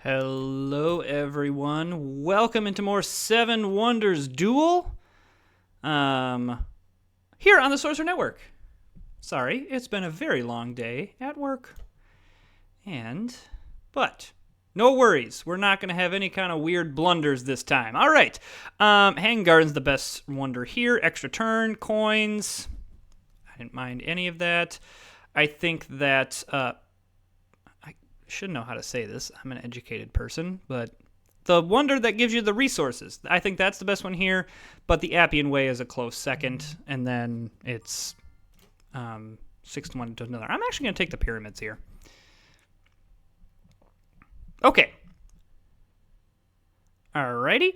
Hello, everyone. Welcome into more Seven Wonders Duel. Here on the Sorcerer Network. Sorry, it's been a very long day at work. But no worries. We're not going to have any kind of weird blunders this time. All right. Hanging Garden's the best wonder here. Extra turn, coins. I didn't mind any of that. I think that I should know how to say this. I'm an educated person, but the wonder that gives you the resources. I think that's the best one here, but the Appian Way is a close second, and then it's 6 to 1 to another. I'm actually going to take the pyramids here. Okay. Alrighty.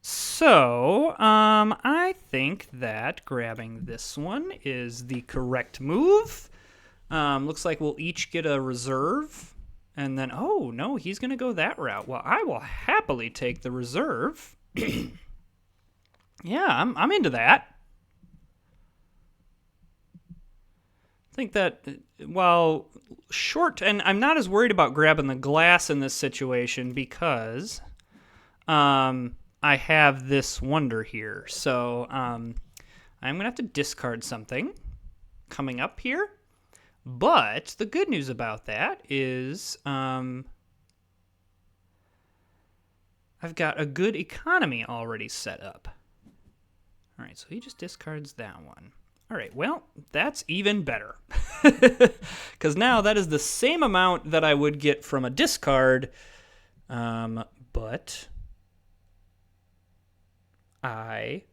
So, I think that grabbing this one is the correct move. Looks like we'll each get a reserve. And then, oh, no, he's going to go that route. Well, I will happily take the reserve. Yeah, I'm into that. I think that while short, and I'm not as worried about grabbing the glass in this situation because I have this wonder here. So I'm going to have to discard something coming up here. But the good news about that is I've got a good economy already set up. All right, so he just discards that one. All right, well, that's even better. Because now that is the same amount that I would get from a discard, but I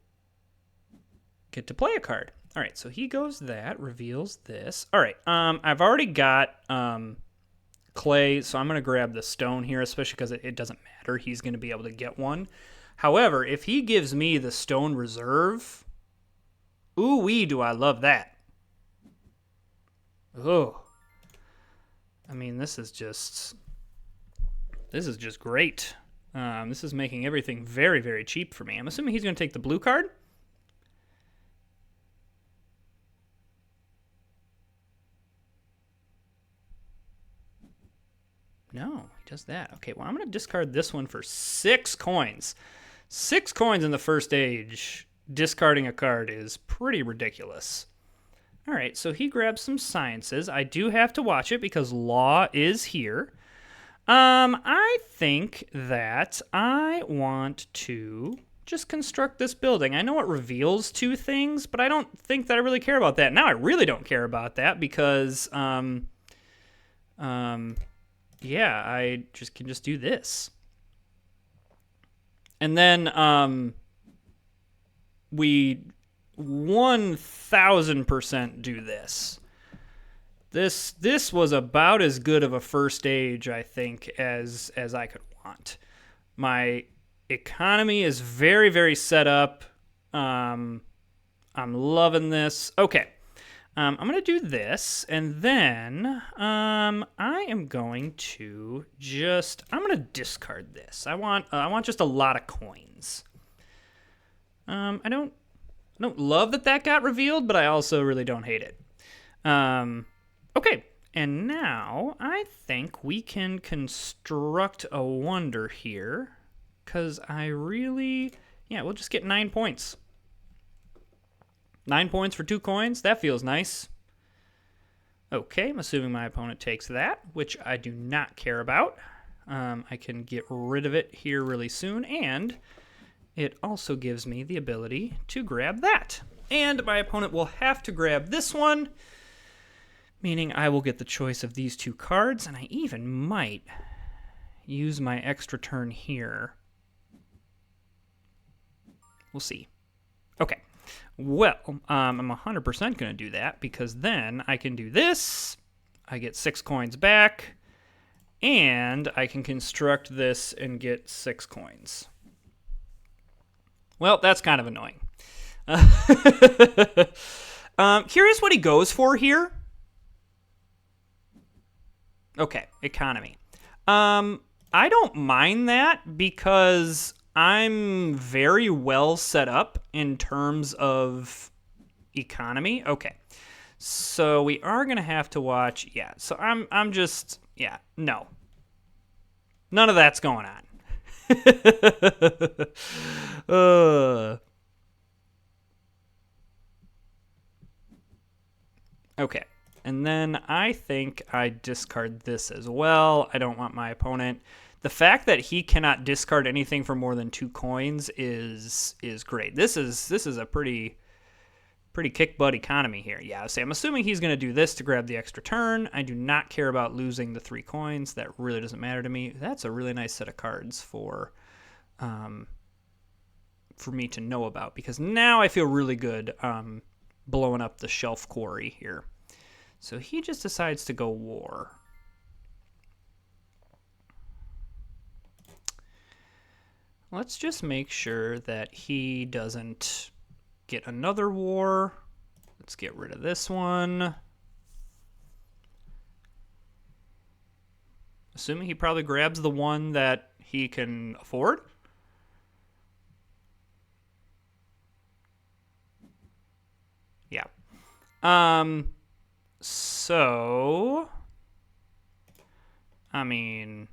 get to play a card. All right, so he goes that, reveals this. All right, I've already got clay, so I'm going to grab the stone here, especially because it doesn't matter. He's going to be able to get one. However, if he gives me the stone reserve, ooh-wee, do I love that. Oh. I mean, this is just great. This is making everything very, very cheap for me. I'm assuming he's going to take the blue card. No, he does that. Okay, well, I'm going to discard this one for 6 coins. 6 coins in the first age. Discarding a card is pretty ridiculous. All right, so he grabs some sciences. I do have to watch it because law is here. I think that I want to just construct this building. I know it reveals 2 things, but I don't think that I really care about that. Now I really don't care about that because yeah, I can just do this. And then we 1000% do this. This was about as good of a first age, I think, as I could want. My economy is very, very set up. I'm loving this. Okay. I'm going to do this, and then I am going to I'm going to discard this. I want just a lot of coins. I don't love that got revealed, but I also really don't hate it. Okay, and now I think we can construct a wonder here, because we'll just get 9 points. 9 points for 2 coins. That feels nice. Okay, I'm assuming my opponent takes that, which I do not care about. I can get rid of it here really soon, and it also gives me the ability to grab that. And my opponent will have to grab this one, meaning I will get the choice of these 2 cards, and I even might use my extra turn here. We'll see. Okay. Well, I'm 100% going to do that because then I can do this. I get 6 coins back, and I can construct this and get 6 coins. Well, that's kind of annoying. Curious what he goes for here. Okay, economy. I don't mind that because I'm very well set up in terms of economy. Okay. So we are going to have to watch. Yeah. So I'm just, yeah, no. None of that's going on. Okay. And then I think I discard this as well. I don't want my opponent. The fact that he cannot discard anything for more than 2 coins is great. This is a pretty kick butt economy here. Yeah, so I'm assuming he's going to do this to grab the extra turn. I do not care about losing the 3 coins. That really doesn't matter to me. That's a really nice set of cards for me to know about, because now I feel really good blowing up the shelf quarry here. So he just decides to go war. Let's just make sure that he doesn't get another war. Let's get rid of this one. Assuming he probably grabs the one that he can afford. Yeah. So, I mean,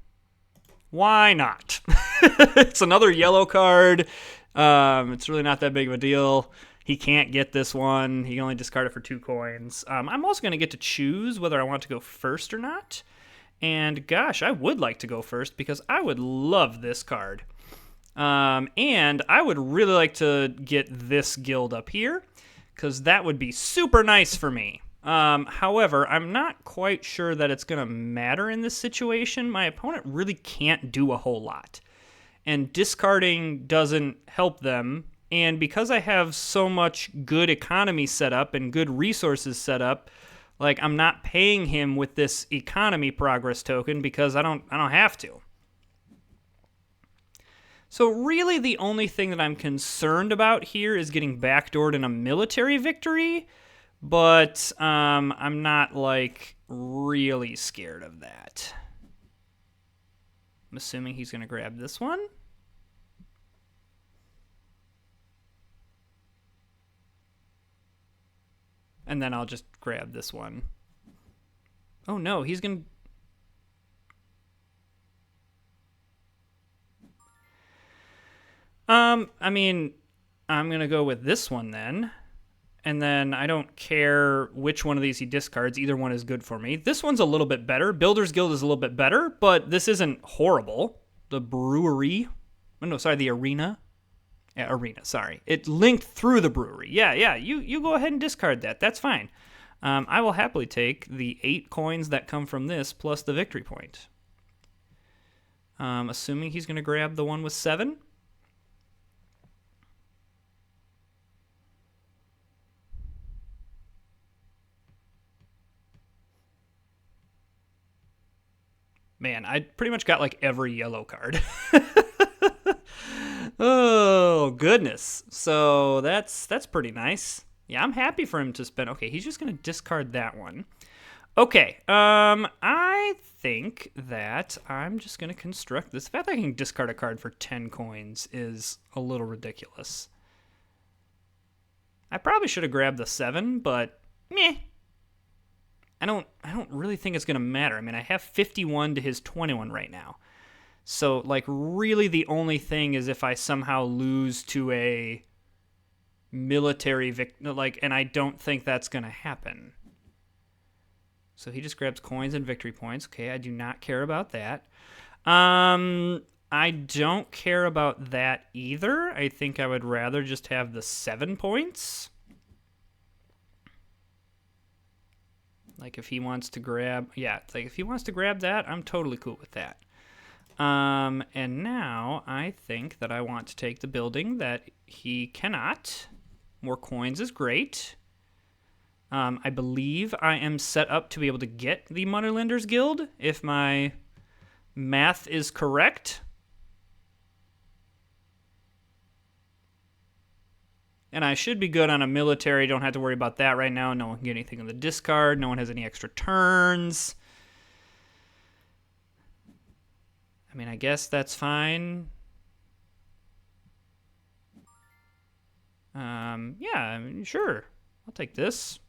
why not? It's another yellow card. It's really not that big of a deal. He can't get this one. He can only discard it for 2 coins. I'm also going to get to choose whether I want to go first or not. And gosh, I would like to go first because I would love this card. And I would really like to get this guild up here, because that would be super nice for me. However, I'm not quite sure that it's going to matter in this situation. My opponent really can't do a whole lot, and discarding doesn't help them. And because I have so much good economy set up and good resources set up, like, I'm not paying him with this economy progress token because I don't have to. So really the only thing that I'm concerned about here is getting backdoored in a military victory, but I'm not, like, really scared of that. I'm assuming he's going to grab this one. And then I'll just grab this one. Oh no, he's going to... I mean, I'm going to go with this one then. And then I don't care which one of these he discards. Either one is good for me. This one's a little bit better. Builder's Guild is a little bit better, but this isn't horrible. The brewery. Oh, no, sorry, the arena. Yeah, arena, sorry. It linked through the brewery. Yeah, you go ahead and discard that. That's fine. I will happily take the 8 coins that come from this plus the victory point. Assuming he's going to grab the one with 7. Man, I pretty much got like every yellow card. Oh, goodness. So that's pretty nice. Yeah, I'm happy for him to spend. Okay, he's just going to discard that one. Okay, I think that I'm just going to construct this. The fact that I can discard a card for 10 coins is a little ridiculous. I probably should have grabbed the 7, but meh. I don't really think it's going to matter. I mean, I have 51 to his 21 right now. So, like, really the only thing is if I somehow lose to a military victory, like, and I don't think that's going to happen. So he just grabs coins and victory points. Okay, I do not care about that. I don't care about that either. I think I would rather just have the 7 points. Like, if he wants to grab, yeah, like if he wants to grab that, I'm totally cool with that. And now I think that I want to take the building that he cannot. More coins is great. I believe I am set up to be able to get the Moneylenders Guild if my math is correct. And I should be good on a military. Don't have to worry about that right now. No one can get anything on the discard. No one has any extra turns. I mean, I guess that's fine. Yeah, I mean, sure. I'll take this.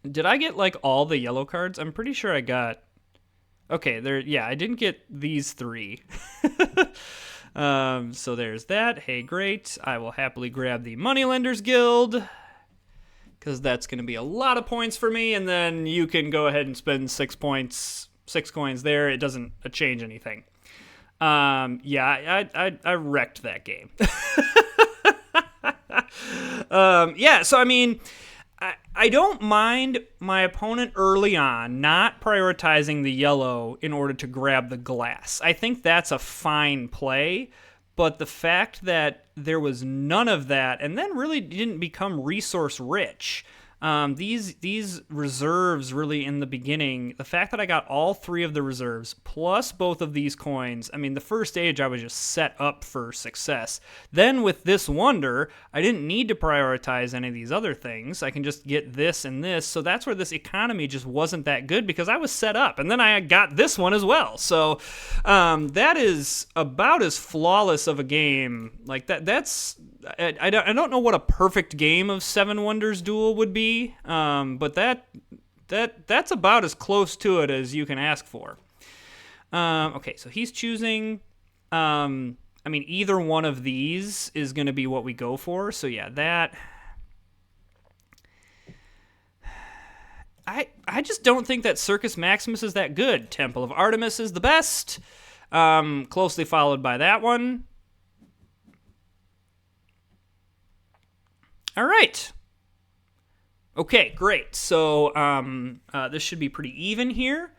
Did I get, like, all the yellow cards? I'm pretty sure I got... Okay, there. Yeah, I didn't get these 3. So there's that. Hey, great. I will happily grab the Moneylenders Guild, because that's going to be a lot of points for me, and then you can go ahead and spend 6 points, 6 coins there. It doesn't change anything. Yeah, I wrecked that game. Yeah, so I mean, I don't mind my opponent early on not prioritizing the yellow in order to grab the glass. I think that's a fine play, but the fact that there was none of that and then really didn't become resource rich. These reserves really in the beginning, the fact that I got all 3 of the reserves plus both of these coins, I mean, the first stage I was just set up for success. Then with this wonder, I didn't need to prioritize any of these other things. I can just get this and this. So that's where this economy just wasn't that good because I was set up. And then I got this one as well. So that is about as flawless of a game. Like that's... I don't know what a perfect game of 7 Wonders Duel would be, but that's about as close to it as you can ask for. Okay, so he's choosing. I mean, either one of these is going to be what we go for. So yeah, that. I just don't think that Circus Maximus is that good. Temple of Artemis is the best, closely followed by that one. All right. Okay, great. So this should be pretty even here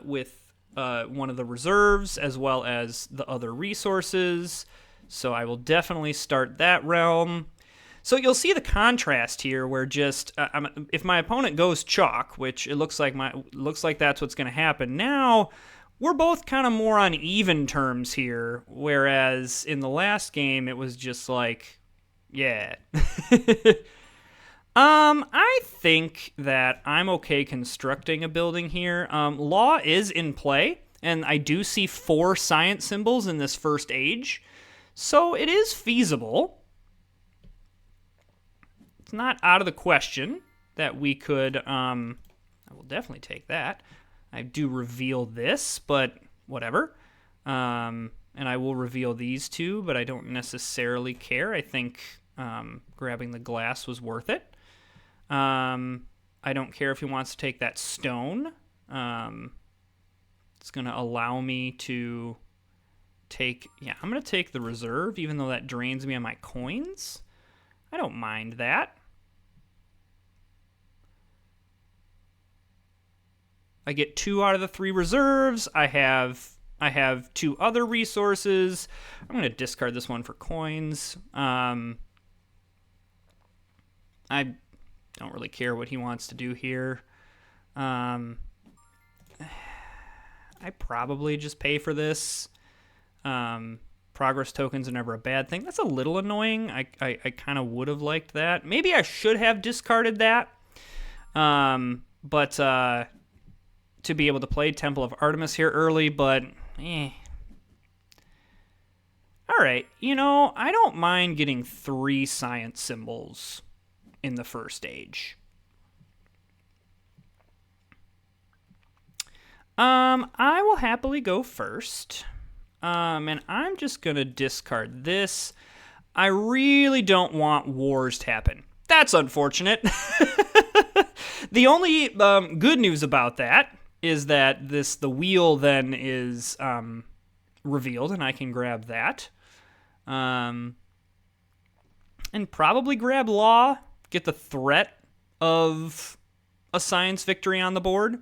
with one of the reserves as well as the other resources. So I will definitely start that realm. So you'll see the contrast here where just if my opponent goes chalk, which it looks like that's what's going to happen. Now we're both kind of more on even terms here, whereas in the last game it was just like, yeah. I think that I'm okay constructing a building here. Law is in play, and I do see 4 science symbols in this first age, so it is feasible. It's not out of the question that we could, I will definitely take that. I do reveal this, but whatever. And I will reveal these 2, but I don't necessarily care. I think grabbing the glass was worth it. I don't care if he wants to take that stone. It's going to allow me to take... Yeah, I'm going to take the reserve, even though that drains me on my coins. I don't mind that. I get 2 out of the 3 reserves. I have 2 other resources. I'm going to discard this one for coins. I don't really care what he wants to do here. I probably just pay for this. Progress tokens are never a bad thing. That's a little annoying. I kind of would have liked that. Maybe I should have discarded that. But to be able to play Temple of Artemis here early, but all right, you know, I don't mind getting 3 science symbols in the first stage. I will happily go first. And I'm just going to discard this. I really don't want wars to happen. That's unfortunate. The only good news about that is that the wheel then is revealed, and I can grab that. And probably grab Law, get the threat of a science victory on the board.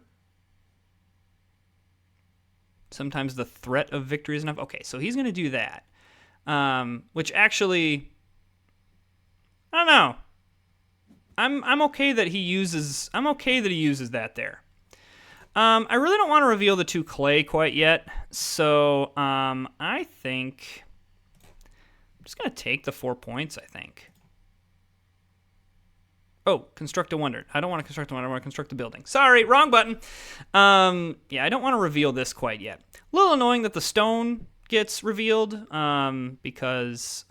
Sometimes the threat of victory is enough. Okay, so he's going to do that. Which actually, I don't know. I'm okay that he uses that there. I really don't want to reveal the 2 clay quite yet. So I think I'm just going to take the 4 points, I think. Oh, construct a wonder. I don't want to construct a wonder. I want to construct a building. Sorry, wrong button. Yeah, I don't want to reveal this quite yet. A little annoying that the stone gets revealed because,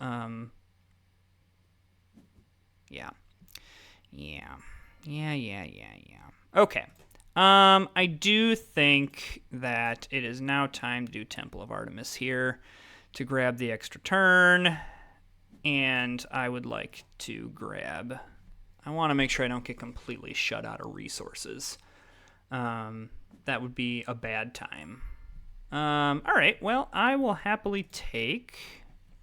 yeah. Okay. I do think that it is now time to do Temple of Artemis here to grab the extra turn. And I would like to grab... I want to make sure I don't get completely shut out of resources. That would be a bad time. All right, well, I will happily take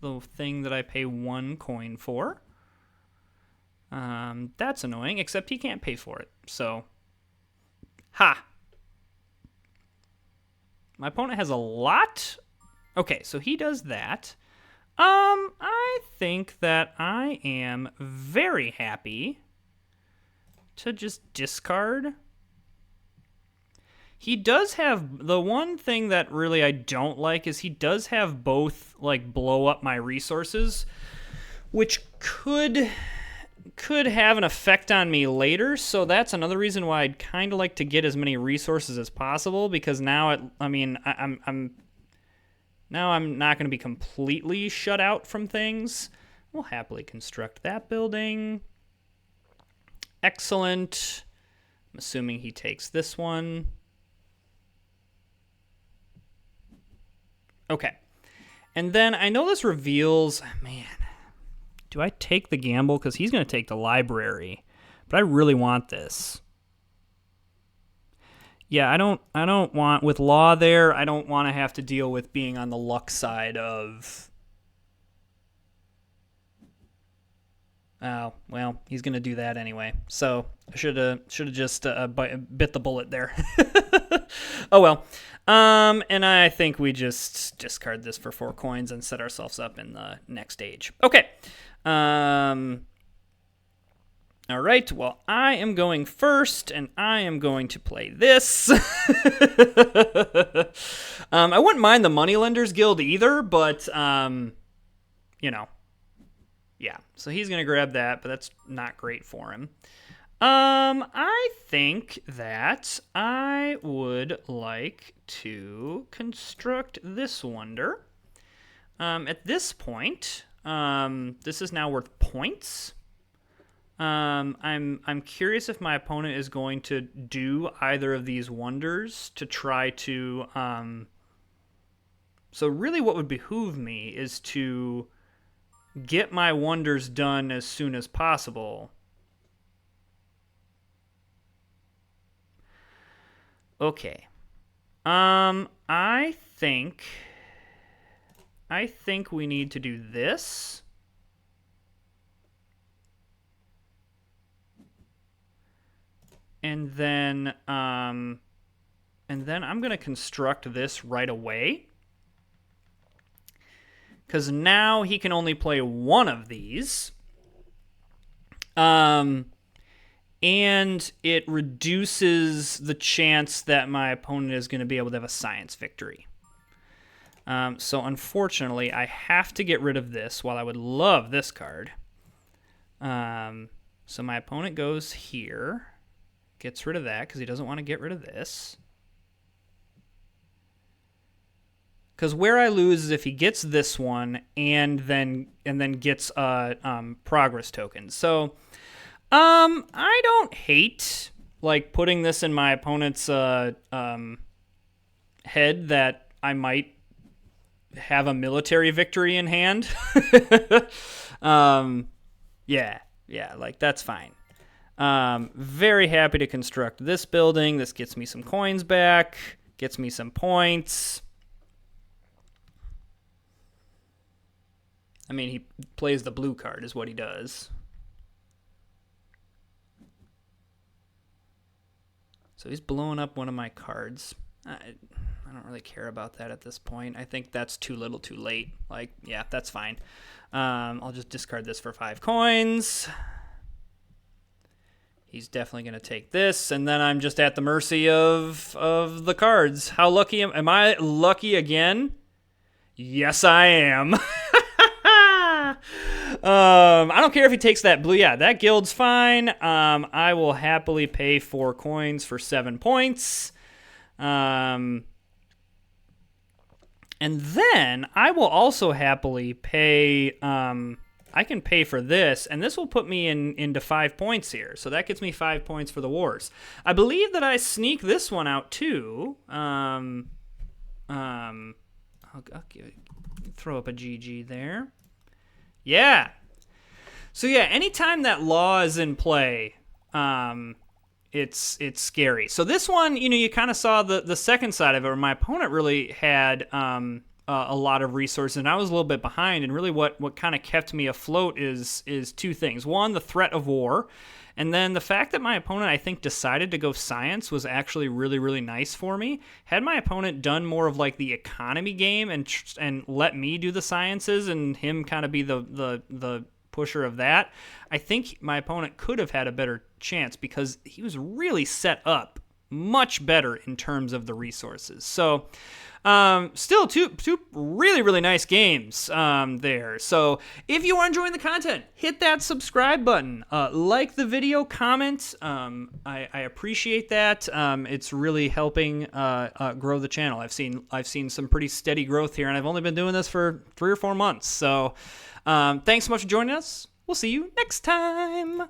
the thing that I pay 1 coin for. That's annoying, except he can't pay for it, so... Ha! My opponent has a lot? Okay, so he does that. I think that I am very happy to just discard. He does have... The one thing that really I don't like is he does have both, like, blow up my resources, which could have an effect on me later, so that's another reason why I'd kind of like to get as many resources as possible, because now I'm not going to be completely shut out from things. We'll happily construct that building. Excellent. I'm assuming he takes this one. Okay. And then I know this reveals... Man... Do I take the gamble? Because he's going to take the library. But I really want this. Yeah, I don't want... With law there, I don't want to have to deal with being on the luck side of... Oh, well, he's going to do that anyway. So, I should have just bit the bullet there. Oh, well. And I think we just discard this for 4 coins and set ourselves up in the next stage. Okay. All right, well, I am going first, and I am going to play this. I wouldn't mind the Moneylenders Guild either, but, you know, yeah. So he's going to grab that, but that's not great for him. I think that I would like to construct this wonder. At this point... this is now worth points. I'm curious if my opponent is going to do either of these wonders to try to... So really what would behoove me is to get my wonders done as soon as possible. Okay. I think we need to do this. And then I'm going to construct this right away. Because now he can only play one of these. And it reduces the chance that my opponent is going to be able to have a science victory. So unfortunately, I have to get rid of this while I would love this card. So my opponent goes here, gets rid of that because he doesn't want to get rid of this. Because where I lose is if he gets this one and then gets a progress token. So I don't hate like putting this in my opponent's head that I might have a military victory in hand. Yeah, like that's fine. Very happy to construct this building. This gets me some coins back, gets me some points. I mean, he plays the blue card is what he does. So he's blowing up one of my cards. I don't really care about that at this point. I think that's too little too late. Like, yeah, that's fine. I'll just discard this for 5 coins. He's definitely going to take this, and then I'm just at the mercy of the cards. How lucky am I lucky again? Yes, I am. I don't care if he takes that blue. Yeah, that guild's fine. I will happily pay 4 coins for 7 points. And then I will also happily pay... I I can pay for this, and this will put me into 5 points here. So that gets me 5 points for the wars. I believe that I sneak this one out too. I'll throw up a GG there. Yeah. So yeah, anytime that law is in play, it's scary. So this one, you kind of saw the second side of it, where my opponent really had a lot of resources, and I was a little bit behind. And really, what kind of kept me afloat is two things. One, the threat of war, and then the fact that my opponent, I think, decided to go science was actually really, really nice for me. Had my opponent done more of like the economy game and let me do the sciences and him kind of be the pusher of that, I think my opponent could have had a better chance, because he was really set up much better in terms of the resources. So still two really, really nice games there. So if you are enjoying the content, hit that subscribe button, like the video, comment. I appreciate that. It's really helping grow the channel. I've seen some pretty steady growth here, and I've only been doing this for 3 or 4 months. So thanks so much for joining us. We'll see you next time.